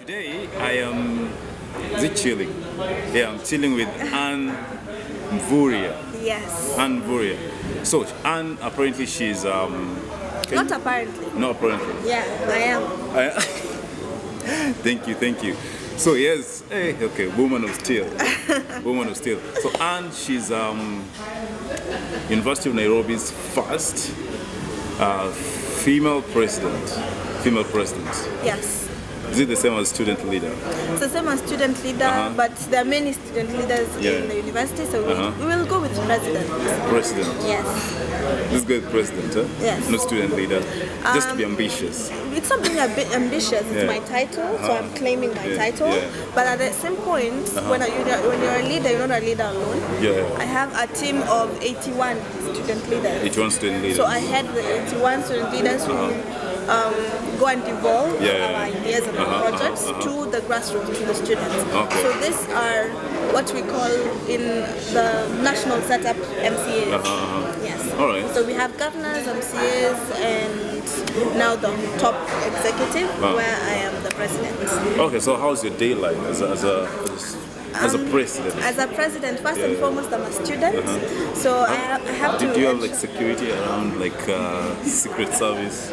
Today I am chilling. Yeah, I'm chilling with Anne Mvurya. Yes. Anne Mvurya. So Anne, apparently she's Not apparently. not apparently. Yeah, I am. Thank you. So yes, hey, okay, woman of steel. Woman of steel. So Anne, she's University of Nairobi's first female president. Female president. Yes. Is it the same as student leader? It's the same as student leader, but there are many student leaders in the university, so we will go with president. President. Yes. Let's go with president, huh? Yes. Not student leader. Just to be ambitious. It's not being a bit ambitious, it's my title, so I'm claiming my title. Yeah. But at the same point, when you're a leader, you're not a leader alone. Yeah. I have a team of 81 student leaders. 81 student leaders. So I had the 81 student leaders who go and devolve our ideas and our projects to the grassroots, to the students. Okay. So these are what we call in the national setup MCAs. Yes. All right. So we have governors, MCAs, and now the top executive, where I am the president. Okay, so how's your day like as a president? As a president, first and foremost, I'm a student, so I have to. Did you have like security around, like Secret Service?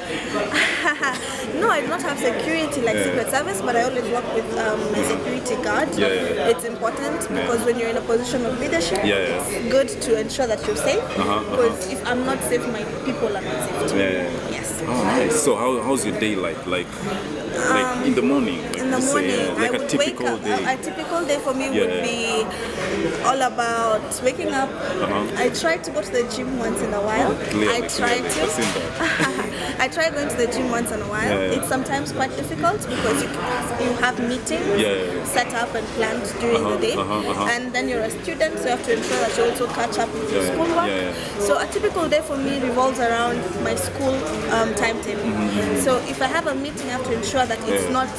No, I do not have security like Secret Service, but I always work with my security guard. It's important because when you're in a position of leadership, it's good to ensure that you're safe. Because if I'm not safe, my people are not safe too. Yes. Oh, nice. So how's your day like? Like in the morning? In the morning, like I would wake up. A typical day for me would be all about waking up. I try to go to the gym once in a while. I try going to the gym once in a while. It's sometimes quite difficult because you have meetings set up and planned during the day, and then you're a student, so you have to ensure that you also catch up with your schoolwork. So a typical day for me revolves around my school timetable. So if I have a meeting, I have to ensure that it's not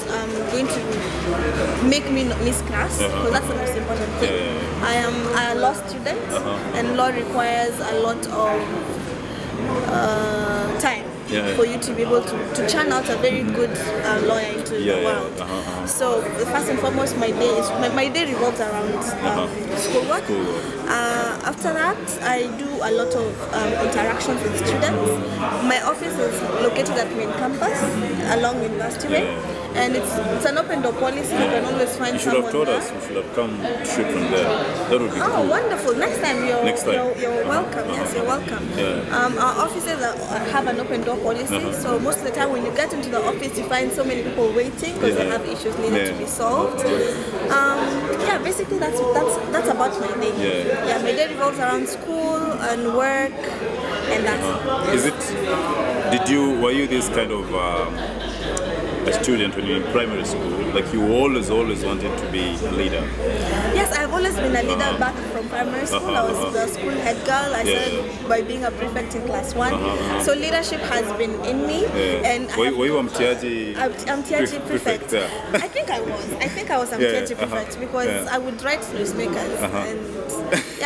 going to make me miss class, because that's the most important thing. I am a law student, and law requires a lot of time for you to be able to churn out a very good lawyer into the world. So first and foremost, my day revolves around schoolwork. After that, I do a lot of interactions with students. My office is located at main campus along University Way. And it's an open door policy. You can always find someone there. You should have told us. We should have come straight from there. That would be cool. Oh, wonderful. Next time you're welcome. Yes, you're welcome. Our offices have an open door policy. So most of the time when you get into the office, you find so many people waiting because they have issues needed to be solved. Basically that's about my day. My day revolves around school and work, and that's it. Were you this kind of a student when you were in primary school? Like you always wanted to be a leader? Yes, I've always been a leader back from primary school. I was the school head girl. I started by being a prefect in class 1. So leadership has been in me. And were you a Mtiaji? I'm Mtiaji prefect. I think I was a Mtiaji prefect because I would write newsmakers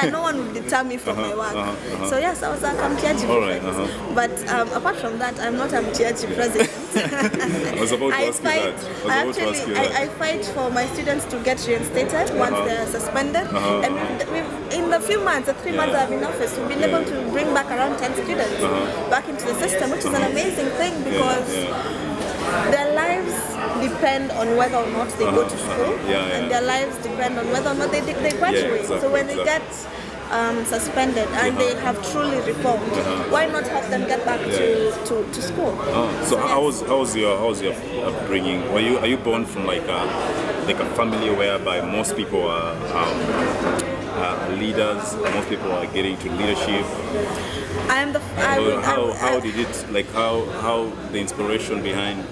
and no one would deter me from my work. So yes, I was a Mtiaji prefect. But apart from that, I'm not a Mtiaji president. I fight for my students to get reinstated once they're suspended. And in the few months, the 3 months I've been in office, we've been able to bring back around 10 students back into the system, which is an amazing thing because their lives depend on whether or not they go to school, and their lives depend on whether or not they graduate. So when they get suspended and they have truly reformed, why not have them get back to school? So how was your upbringing? Are you born from like a family whereby most people are leaders, most people are getting to leadership? How did it, like how the inspiration behind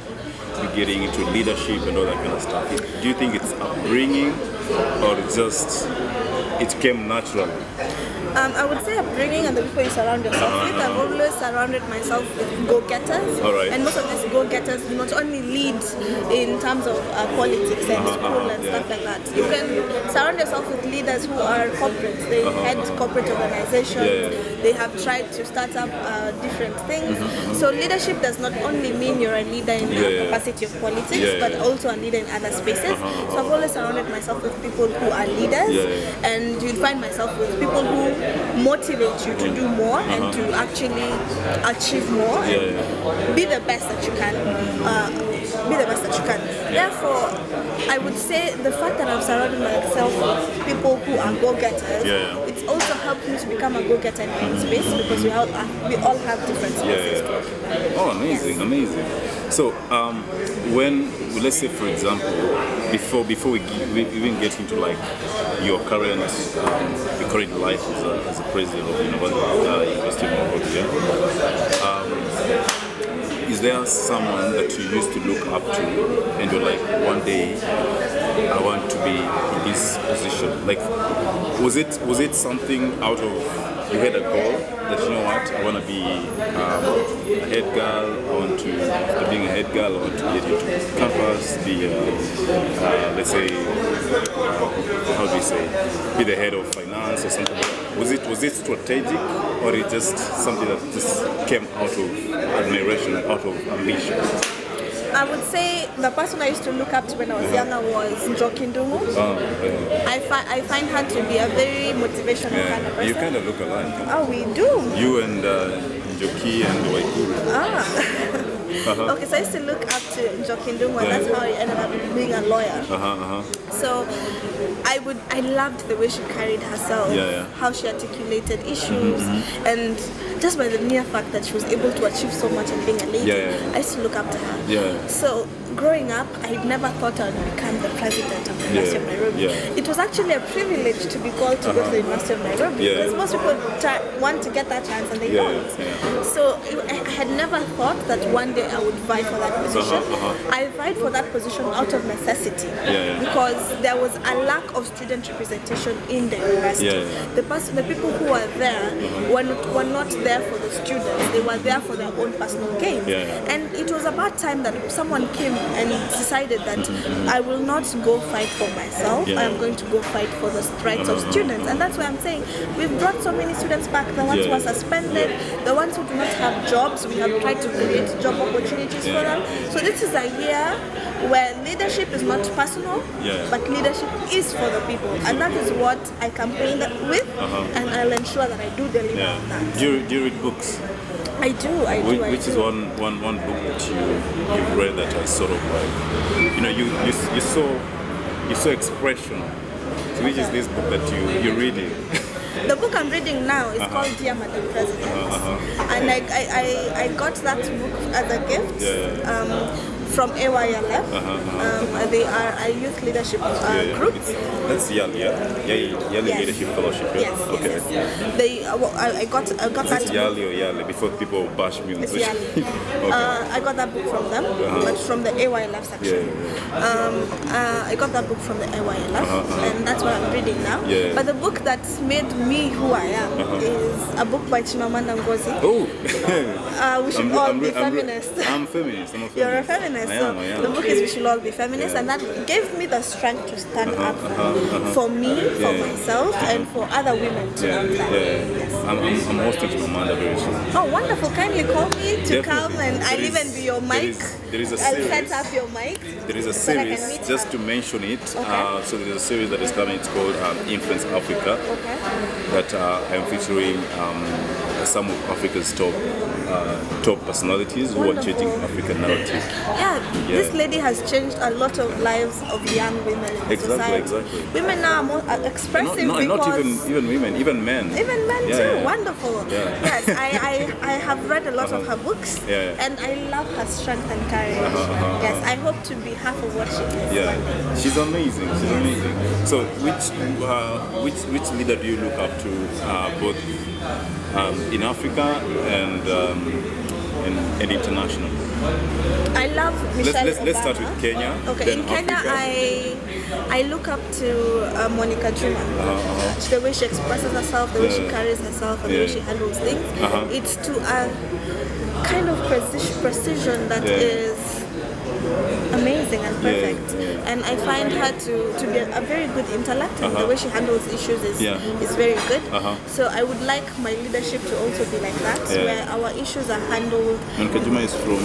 you getting into leadership and all that kind of stuff? Do you think it's upbringing or it came naturally? I would say upbringing and the people you surround yourself with. I've always surrounded myself with go-getters. And most of these go-getters do not only lead in terms of politics and school and stuff like that. You can surround yourself with leaders who are corporates. They head corporate organizations. They have tried to start up different things. So leadership does not only mean you're a leader in the capacity of politics, but also a leader in other spaces. So I've always surrounded myself with people who are leaders, and you'll find myself with people who motivate you to do more and to actually achieve more and be the best that you can. Therefore, I would say the fact that I've surrounded myself with people who are go-getters, it's also helped me to become a go-getter in my own space, because we all have different spaces to occupy. Oh, amazing, amazing. So, when, let's say for example, before we even get into like your current life as a president of University of Nairobi, is there someone that you used to look up to and you're like, one day I want to be in this position? Like, was it something out of, you had a goal that, you know what, I want to be a head girl, I want to, after being a head girl, I want to get into campus, be let's say, how do you say, be the head of finance or something like that? Was it strategic, or it just something that just came out of admiration, out of ambition? I would say the person I used to look up to when I was younger was Njokindungu. I find her to be a very motivational kind of person. You kind of look alike. Oh, we do. You and Njoki and Waikuru. Okay, so I used to look up to Njokindungu, and that's how I ended up being a lawyer. So I loved the way she carried herself, how she articulated issues, and just by the mere fact that she was able to achieve so much and being a lady, I used to look up to her. So growing up, I never thought I would become the president of the University of Nairobi. It was actually a privilege to be called to go to the University of Nairobi, because most people want to get that chance and they don't. So I had never thought that one day I would vie for that position. I vied for that position out of necessity, because there was a lack of student representation in the university. The people who were there were not there for the students, they were there for their own personal gain. And it was about time that someone came and decided that I will not go fight for myself, I am going to go fight for the rights of students. And that's why I'm saying we've brought so many students back, the ones who are suspended, the ones who do not have jobs, we have tried to create job opportunities for them. So this is a year where leadership is not personal, but leadership is for the people. And that is what I campaign with, and I'll ensure that I do deliver on that. Do you read books? I do. Which is one book that you've read that has sort of like, you know, you saw expression. So which is this book that you're reading? The book I'm reading now is called Dear Madam President, and I got that book as a gift. From AYLF, they are a youth leadership group. That's Yali Leadership Fellowship. I got that. Yali or Yali before people bash me on social. I got that book from them, but from the AYLF section. I got that book from the AYLF, and that's what I'm reading now. But the book that made me who I am is a book by Chimamanda Ngozi. Oh, we should all be feminists. I'm feminist. You're a feminist. So the book is We Should All Be Feminists, and that gave me the strength to stand up for me, for myself, and for other women too. I'm hosting Chimamanda very soon. Oh, wonderful! Kindly call me to come, and I'll even be your mic. There is a series. I'll set up your mic. There is a series, just to mention it. So there is a series that is coming. It's called Influence Africa. That I'm featuring some of Africa's top personalities who are changing African narrative. This lady has changed a lot of lives of young women in society. Women now are more expressive. Not even women, even men. Even men too. Wonderful. Yes, I have read a lot of her books, and I love her strength and courage. Yes, I hope to be half of what she is. She's amazing. She's amazing. So, which leader do you look up to, both in Africa and international? I love Michelle Let's start with Kenya. Okay, in Kenya, I look up to Monica Juma. The way she expresses herself, the way she carries herself, and the way she handles things. It's to a kind of precision that is amazing and perfect. And I find her to be a very good intellect, and the way she handles issues is very good. So I would like my leadership to also be like that, where our issues are handled. And Kajuma is from...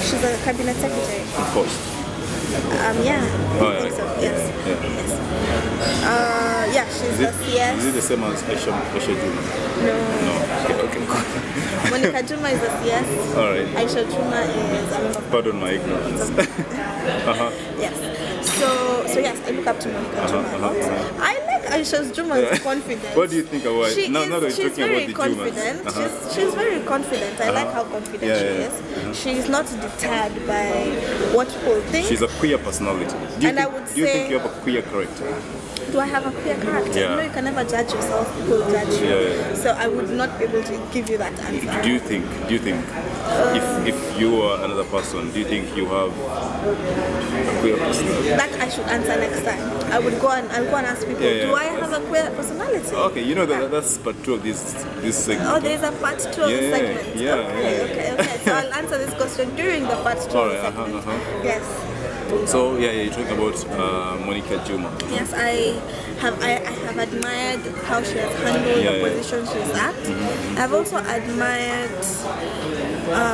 she's a cabinet secretary. Of course. Yeah, I think so, yes. Yeah, she's a CS. Is it the same as Aisha Juma? No. Okay. Monica Juma is a CS. All right. Aisha Juma is a member. Pardon my ignorance. Yes. So yes, I look up to Monica Juma a lot. I like Aisha Juma's confidence. What do you think about it? Now that she's you're very talking about the confident. She's very confident. I like how confident she is. She's not deterred by what people think. She's a queer personality. Do you think you have a queer character? Do I have a queer character? Yeah. No, you can never judge yourself. People judge you. So I would not be able to give you that answer. Do you think if you were another person, do you think you have a queer personality? That I should answer next time. I'll go and ask people, do I have a queer personality? Okay, you know that's part 2 of this segment. Oh, there's a part 2 of the segment. Okay. So I'll answer this question during the part 2 of the segment. Yes. So you're talking about Monica Juma. Yes, I have admired how she has handled the position she's at. I've also admired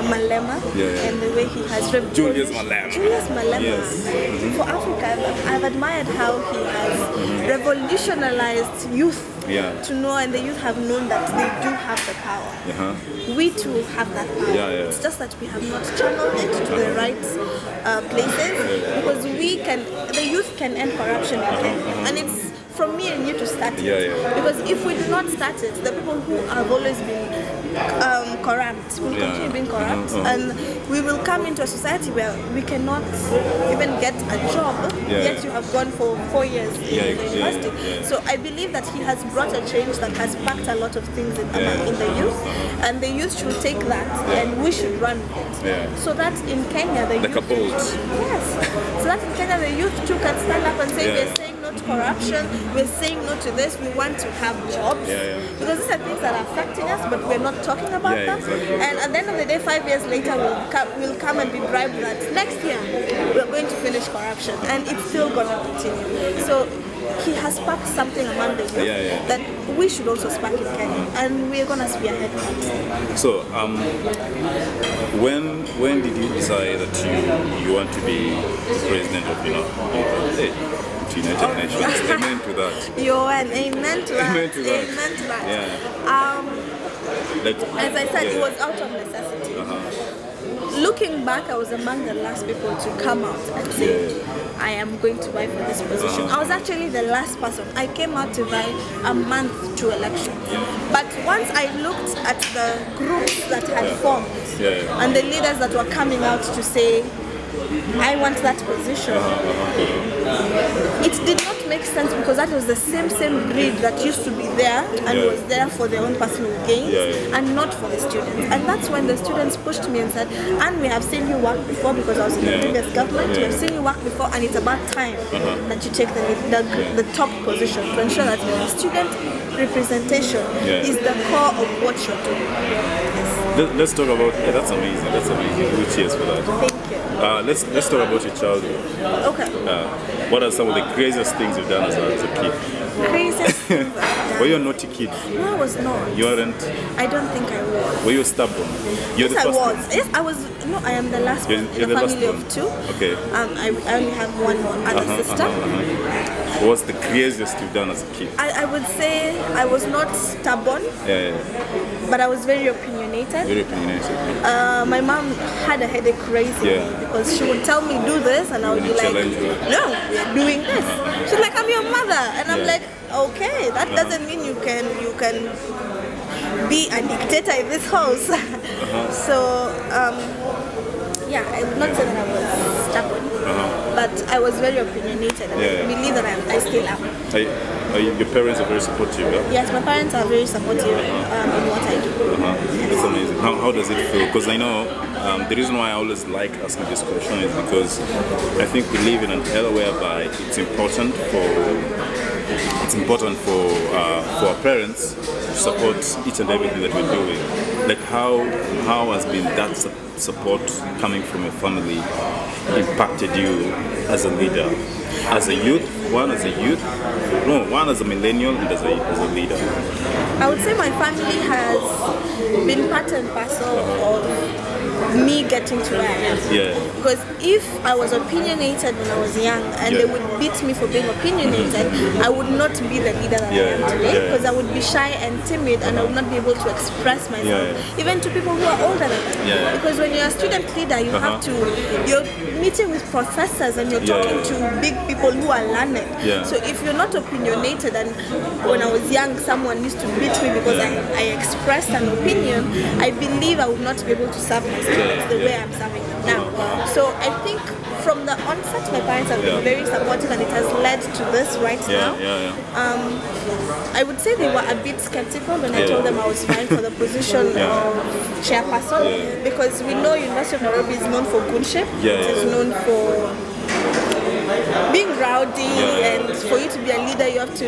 Malema and the way he has Julius Malema. Yes. For Africa, I've admired how he has revolutionized youth. To know, and the youth have known that they do have the power. We too have that power. It's just that we have not channeled it to the right places, because the youth can end corruption in Kenya, and it's from me and you to start it. Because if we do not start it, the people who have always been corrupt will continue being corrupt, and we will come into a society where we cannot even get a job, yet you have gone for 4 years in university. So I believe that he has brought a change that has packed a lot of things in the youth, and the youth should take that and we should run with it. So that in Kenya the youth so that in Kenya the youth too can stand up and say we're saying no to corruption, we're saying no to this, we want to have jobs, because these are things that are affecting us, but we're not talking about them. And at the end of the day, 5 years later, we'll come and be bribed that next year we're going to finish corruption, and it's still going to continue. So he has sparked something among the youth that we should also spark in Kenya, and we're going to spearhead that. So, when did you decide that you want to be president of United Nations? Amen to that. UoN, amen to that. Amen to that. Amen to that. As I said, it was out of necessity. Looking back, I was among the last people to come out and say, I am going to vie for this position. I was actually the last person. I came out to vie a month to election. But once I looked at the groups that had formed and the leaders that were coming out to say, I want that position, it did not make sense, because that was the same breed that used to be there and was there for their own personal gains and not for the students. And that's when the students pushed me and said, Anne, we have seen you work before, because I was in the previous government, we have seen you work before, and it's about time that you take the top position to ensure that student representation is the core of what you're doing. Let's talk about, that's amazing, good cheers for that. Thank you. Let's talk about your childhood. Okay. What are some of the craziest things you've done as a kid? Craziest things I've done? Were you a naughty kid? No, I was not. You weren't? I don't think I was. Were you stubborn? Yes, I was. Yes, I was. No, I am the last one in a family of 2. Okay. I only have one more other sister. What was the craziest you've done as a kid? I would say I was not stubborn, but I was very opinionated. Very opinionated. My mom had a headache crazy because she would tell me do this, and I would be like, no, we're doing this. She's like, I'm your mother, and I'm like, okay, that doesn't mean you can be a dictator in this house. So yeah, I would not say that I was stubborn, but I was very opinionated, and I believe that I still am. Your parents are very supportive, yeah? Yes, my parents are very supportive in what I do. That's amazing. How does it feel? Because I know the reason why I always like asking this question is because I think we live in an era whereby it's important for our parents to support each and everything that we're doing. Like how has been that support coming from your family impacted you as a leader, as a youth, one as a millennial and as a leader? I would say my family has been part and parcel of me getting to where I am. Yeah. Because if I was opinionated when I was young and they would beat me for being opinionated, I would not be the leader that I am today, because I would be shy and timid and I would not be able to express myself, even to people who are older than me. Because when you're a student leader, you have to, you're meeting with professors and you're talking to big people who are learned. So if you're not opinionated, and when I was young someone used to beat me because I expressed an opinion, I believe I would not be able to serve my students the way I'm serving them now. So I think from the onset my parents have been very supportive, and it has led to this right now. I would say they were a bit skeptical when I told them I was vying for the position of chairperson, because we know University of Nairobi is known for good shape. It is known for being rowdy, and for you to be a leader you have to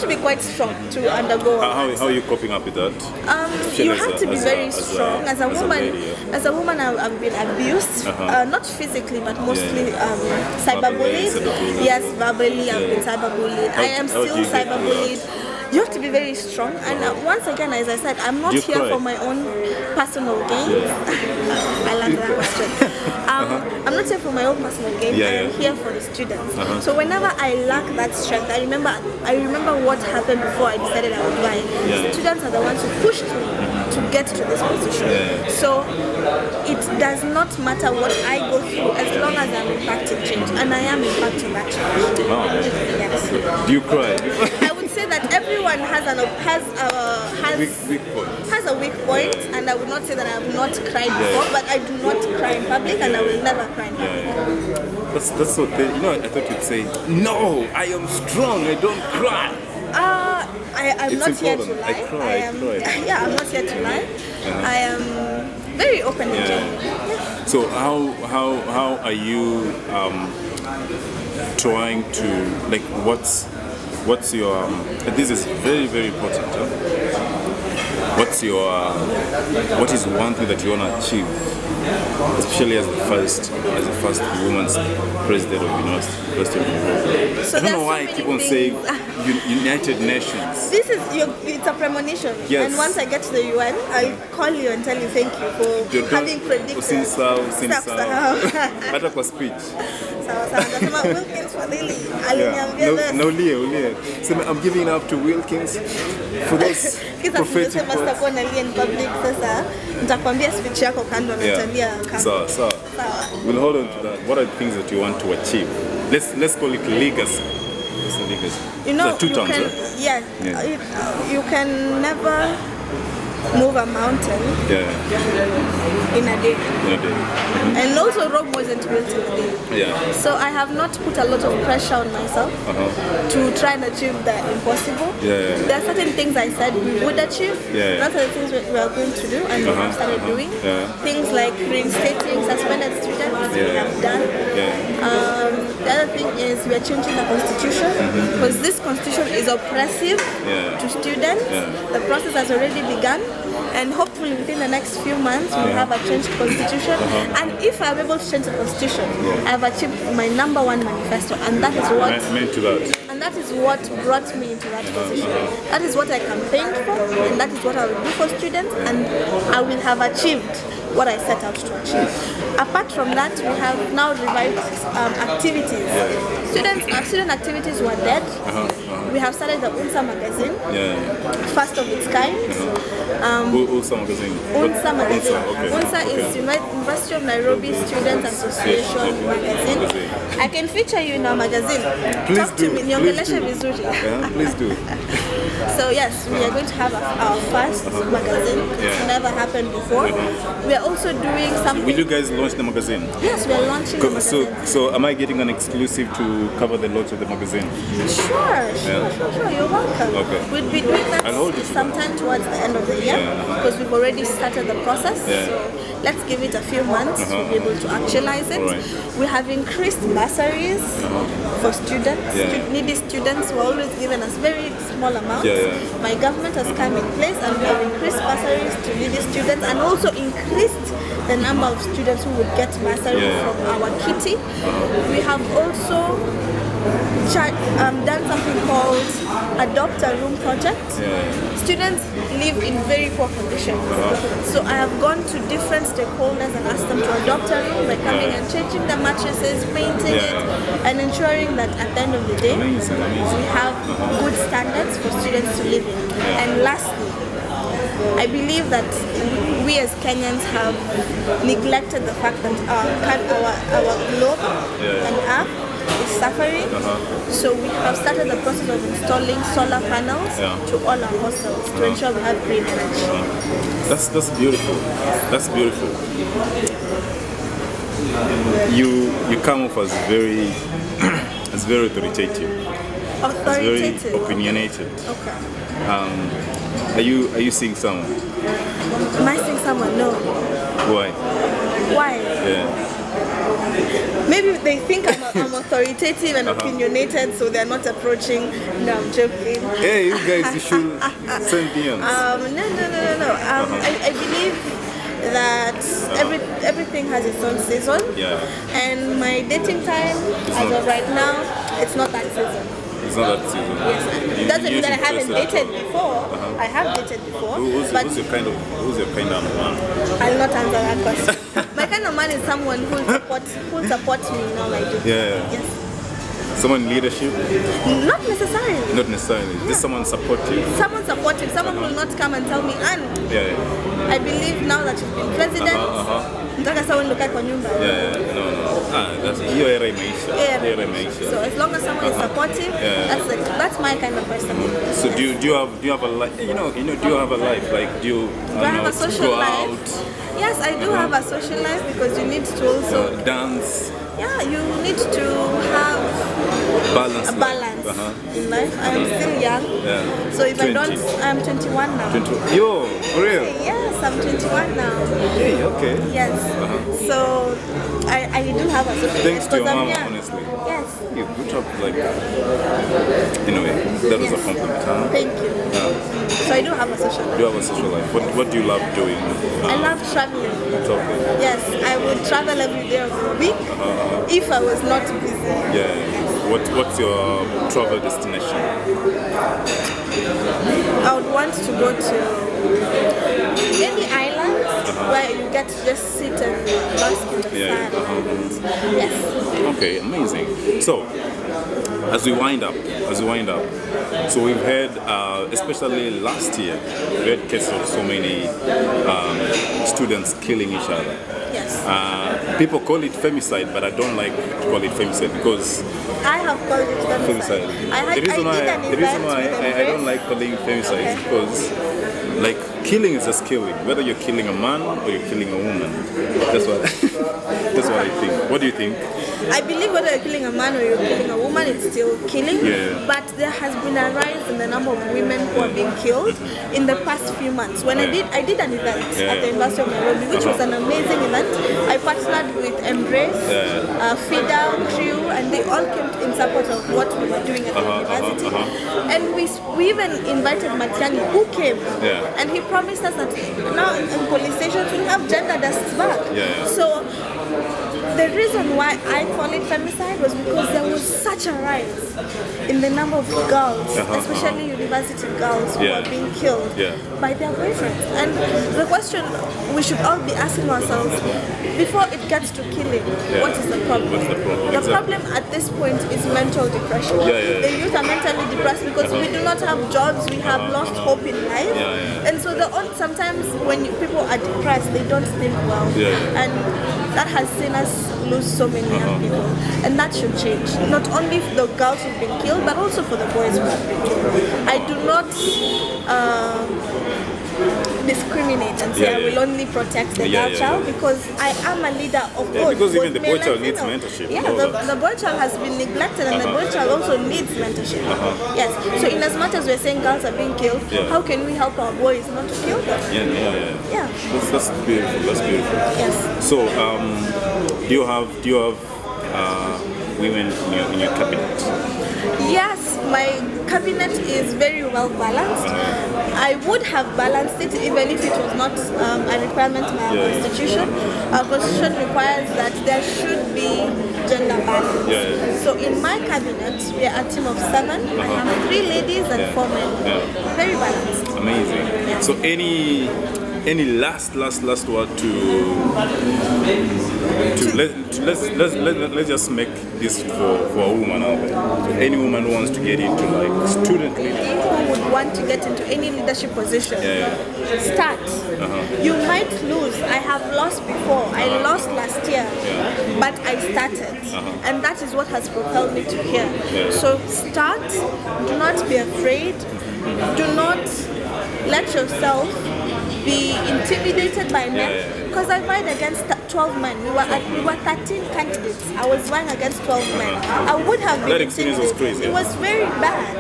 be quite strong to undergo. How are you coping up with that? You have to be very strong. As a woman, I've been abused, not physically but mostly cyberbullied. Yes, verbally I've been cyberbullied. I am still cyberbullied. You have to be very strong, and once again, as I said, I'm not here for my own personal gains. I like that question. I'm not here for my own personal gains. I am here for the students. So whenever I lack that strength, I remember what happened before I decided I would buy. The students are the ones who pushed me to get to this position. So it does not matter what I go through as long as I'm impacting change, and I am impacting that change. Yes. Do you cry? I would say that everyone has a weak point, and I would not say that I have not cried before, but I do not cry in public, and I will never cry in public. That's so good. You know, I thought you'd say, no, I am strong, I don't cry. I'm not here to lie. I'm not here to lie. I am very open and genuine. So how are you trying to, like, what's your this is very, very important. What is one thing that you want to achieve, especially as the first woman's president of University of Nairobi? So I don't know why I keep on saying United Nations. It's a premonition. Yes. And once I get to the UN, I'll call you and tell you thank you for having predicted. Hata kwa speech. Sawa. Wilkins, Fadhili, aliniambia this. No, ulie. So I'm giving up to Wilkins for this prophetic word. In public, sasa nitakwambia speech yako kando na nitalia kando. Sawa. We'll hold on to that. What are the things that you want to achieve? Let's call it legacy. You know, two terms, you can never move a mountain in a day. And also Rome wasn't built in a day. So I have not put a lot of pressure on myself to try and achieve the impossible. There are certain things I said we would achieve, not the things we are going to do, and we have started doing. Things like reinstating suspended students, we have done. The other thing is we are changing the constitution, because this constitution is oppressive to students. The process has already begun, and hopefully within the next few months we'll have a changed constitution. And if I'm able to change the constitution, I've achieved my #1 manifesto, and that is what and that is what brought me into that position. That is what I campaigned for, and that is what I will do for students, and I will have achieved what I set out to achieve. Apart from that, we have now revived activities. Student activities were dead. We have started the UNSA magazine, first of its kind. UNSA magazine. UNSA magazine. Okay. UNSA is University of Nairobi Students Association magazine. I can feature you in our magazine. Please Talk to me. Niongeleshe vizuri. Yeah, please do. So yes, we are going to have our first magazine. It's never happened before. We are also doing something. Will you guys launch the magazine? Yes, we are launching the magazine. So am I getting an exclusive to cover the launch of the magazine? Sure. You're welcome. Okay. We'll be doing that sometime towards the end of the year because we've already started the process. So let's give it a few months to be able to actualize it. Right. We have increased bursaries for students, needy students who are always given us very small amounts. My government has come in place and we have increased bursaries to needy students and also increased the number of students who would get bursaries from our kitty. We have also done something called Adopt a Room project. Students live in very poor conditions. So I have gone to different stakeholders and asked them to adopt a room by coming and changing the mattresses, painting it, and ensuring that at the end of the day, we have good standards for students to live in. And lastly, I believe that we as Kenyans have neglected the fact that our globe and earth is suffering. So we have started the process of installing solar panels to all our hostels to ensure we have green energy. That's beautiful. That's beautiful. You come off as very as very authoritative. As very opinionated. Okay. Are you seeing someone? Am I seeing someone? No. Why? Why? Yeah. Maybe they think I'm authoritative and opinionated, so they're not approaching. No, I'm joking. Hey, you guys, you should send DMs. No. I believe that everything has its own season. And my dating time, as of right now, it's not that season. It's not that season. Yes, it doesn't mean that I haven't dated before. I have dated before. Who's your kind of man? I'll not answer that question. My kind of man is someone who supports me in all I do. Yes. Someone in leadership? Not necessarily. Not necessarily. Just someone supportive. Someone supportive. Someone will not come and tell me, Anne, I believe now that you've been president, nataka someone look kwa nyumba. No. That's hiyo era imeisha. So as long as someone is supportive, that's my kind of person. So do you have a life? Do you have a life? Like do you have a social life? Yes, I do have a social life because you need to also dance. Yeah, you need to have balance in life. I am still young, so if 20. I'm 21 now. Yo, for real? Yes, I'm 21 now. Hey, okay. Yes, so I do have a social life. Thanks to your mom, honestly. Yes. You good job, anyway, that was a compliment. Thank you. So I do have a social life. You have a social life. What do you love doing? I love traveling. Yes, I would travel every day of the week if I was not busy. What's your travel destination? I would want to go to any island where you get to just sit and bask in the sun. Yes. Okay, amazing. So, as we wind up, so we've had, especially last year, we had cases of so many students killing each other. Yes. People call it femicide, but I don't like to call it femicide because I have called it femicide. The reason why I don't like calling it femicide is because, like, killing is just killing. Whether you're killing a man or you're killing a woman, that's what I think. What do you think? I believe whether you're killing a man or you're killing a woman, it's still killing. But there has been a rise in the number of women who are being killed in the past few months. When I did an event at the University of Nairobi, which was an amazing event. I partnered with Embrace, FIDA, Crew, and they all came in support of what we were doing at the university. And we even invited Matiang'i, who came, and he promised us that now in police stations we have gender desks back. So the reason why I call it femicide was because there was such a rise in the number of girls, especially university girls, who are being killed by their boyfriends. And the question we should all be asking ourselves, before it gets to killing, what is the problem? What's the problem? The problem at this point is mental depression. The youth are mentally depressed because we do not have jobs, we have lost hope in life. And so sometimes when people are depressed, they don't think well. And that has seen us lose so many young people. And that should change. Not only for the girls who've been killed, but also for the boys who have been killed. I do not discriminate and say I will only protect the girl child because I am a leader of both. Because even the boy child needs mentorship. The boy child has been neglected and the boy child also needs mentorship. Yes. So in as much as we're saying girls are being killed, how can we help our boys not to kill them? That's beautiful. That's beautiful. Yes. So do you have women in your cabinet? Yes, my cabinet is very well balanced. I would have balanced it even if it was not a requirement in our constitution. Our constitution requires that there should be gender balance. So in my cabinet, we are a team of 7. I have 3 ladies and 4 men. Very balanced. Amazing. So any last word let's just make this for a woman out there. So any woman who wants to get into like student leadership, who would want to get into any leadership position, start. You might lose. I have lost before. I lost last year, but I started, and that is what has propelled me to here. So start. Do not be afraid. Do not let yourself be intimidated by men, because I vied against 12 men. We were 13 candidates. I was vying against 12 men. I would have been intimidated. Was crazy. It was very bad.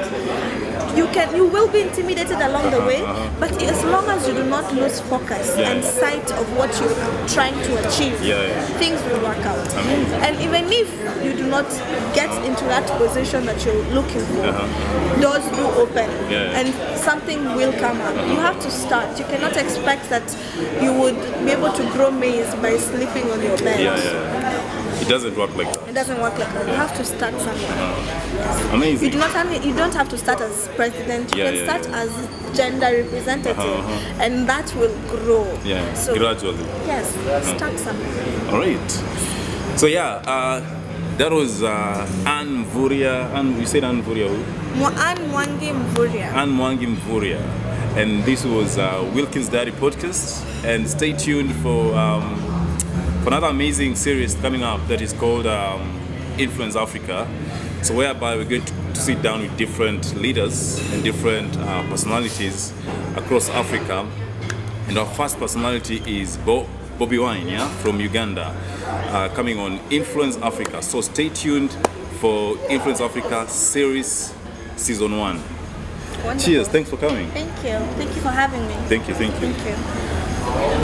You will be intimidated along the way, but as long as you do not lose focus and sight of what you're trying to achieve, things will work out. And even if you do not get into that position that you're looking for, doors do open and something will come up. You have to start. You cannot expect that you would be able to grow maize by sleeping on your bed. It doesn't work like that. It doesn't work like that. You have to start somewhere. Amazing. You don't have to start as president. You can start as gender representative, and that will grow. So gradually. Yes, start somewhere. All right. So that was Anne Mvurya. You said Anne Mvurya who? Anne Mwangi Mvurya. Anne Mwangi Mvurya. And this was Wilkins Diary Podcast. And stay tuned for another amazing series coming up that is called Influence Africa. So whereby we're going to sit down with different leaders and different personalities across Africa. And our first personality is Bobi Wine, from Uganda, coming on Influence Africa. So stay tuned for Influence Africa series season 1. Wonderful. Cheers, thanks for coming. Thank you. Thank you for having me. Thank you. Thank you.